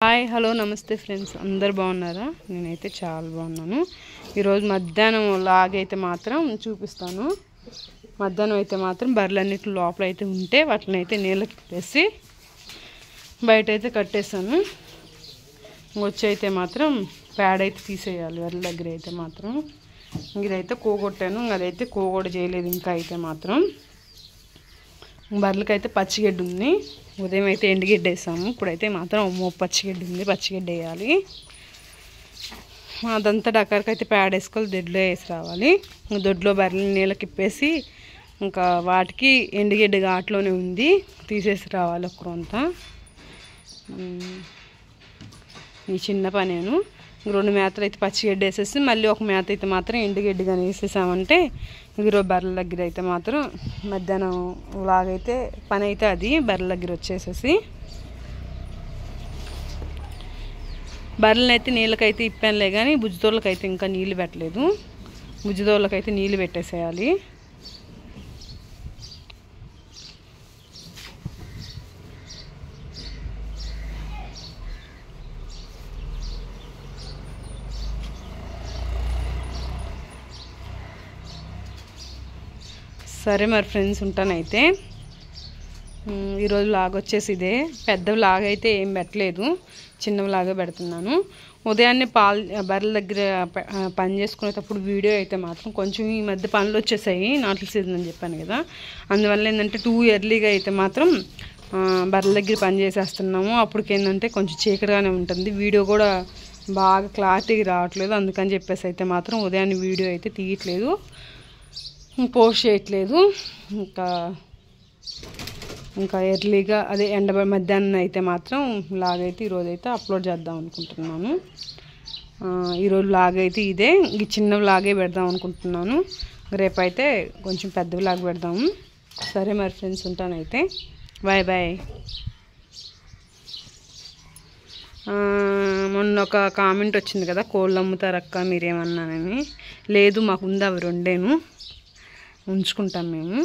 Hi hello నమస్తే friends, అందరు బాగున్నారా? నేనైతే చాలా బాగున్నాను. ఈరోజు మధ్యాహ్నం లాగైతే మాత్రం చూపిస్తాను. మధ్యాహ్నం అయితే మాత్రం బర్రెలన్నిటి లోపల అయితే ఉంటే వాటిని అయితే నీళ్ళకి వేసి బయట అయితే కట్టేసాను. వచ్చి అయితే మాత్రం పేడ అయితే తీసేయాలి బర్రెల దగ్గర అయితే మాత్రం. ఇదైతే కోగొట్టాను, అదైతే కోగొడ చేయలేదు ఇంకా. అయితే మాత్రం బర్రెలకైతే పచ్చిగడ్డి ఉంది. ఉదయం అయితే ఎండుగడ్డి వేసాము, ఇప్పుడైతే మాత్రం పచ్చిగడ్డి ఉంది, పచ్చిగడ్డి వేయాలి. అదంతా డక్కరికైతే పేడ వేసుకోవాలి, దొడ్లో వేసి రావాలి. దొడ్లో బర్రెలు నీళ్ళకి ఇప్పేసి ఇంకా వాటికి ఎండుగడ్డి ఘాట్లోనే ఉంది, తీసేసి రావాలి ఒక్కరంతా. ఈ చిన్న పనేను. 2 మేతలు అయితే పచ్చిగడ్డి వేసేసి మళ్ళీ ఒక మేత అయితే మాత్రం ఎండుగడ్డి కానీ వేసేసామంటే ఈరోజు బర్రెల దగ్గర అయితే మాత్రం మధ్యాహ్నం లాగైతే పని అయితే అది బర్రెల దగ్గర వచ్చేసేసి బర్రెలను అయితే నీళ్ళకైతే ఇప్పానులే కానీ బుజ్జిదోళ్ళకైతే ఇంకా నీళ్ళు పెట్టలేదు. బుజ్జిదోళ్ళకైతే నీళ్ళు పెట్టేసేయాలి. సరే మరి ఫ్రెండ్స్, ఉంటానైతే. ఈరోజు లాగ్ వచ్చేసి ఇదే. పెద్ద లాగ్ అయితే ఏం పెట్టలేదు, చిన్న లాగే పెడుతున్నాను. ఉదయాన్నే బర్రెల దగ్గర పని చేసుకునేటప్పుడు వీడియో అయితే మాత్రం కొంచెం ఈ మధ్య పనులు వచ్చేసాయి, నాట్ల సీజన్ అని చెప్పాను కదా. అందువల్ల ఏంటంటే 2 ఎర్లీగా అయితే మాత్రం బర్రెల దగ్గర పని చేసేస్తున్నాము. అప్పటికి ఏంటంటే కొంచెం చీకటిగానే ఉంటుంది, వీడియో కూడా బాగా క్లారిటీగా రావట్లేదు. అందుకని చెప్పేసి అయితే మాత్రం ఉదయాన్నే వీడియో అయితే తీయట్లేదు, పోస్ట్ చేయట్లేదు. ఇంకా ఎర్లీగా అదే మధ్యాహ్నం అయితే మాత్రం లాగైతే ఈరోజైతే అప్లోడ్ చేద్దాం అనుకుంటున్నాను. ఈరోజు లాగైతే ఇదే, ఈ చిన్న లాగే పెడదాం అనుకుంటున్నాను. రేపైతే కొంచెం పెద్ద లాగ్ పెడదాము. సరే మరి ఫ్రెండ్స్, ఉంటానైతే. Bye bye. మొన్న ఒక కామెంట్ వచ్చింది కదా, కోళ్ళు అమ్ముతారక్క మీరేమన్నానని. లేదు, మాకు ఉంది, అవి 2 ఉంచుకుంటాం మేము.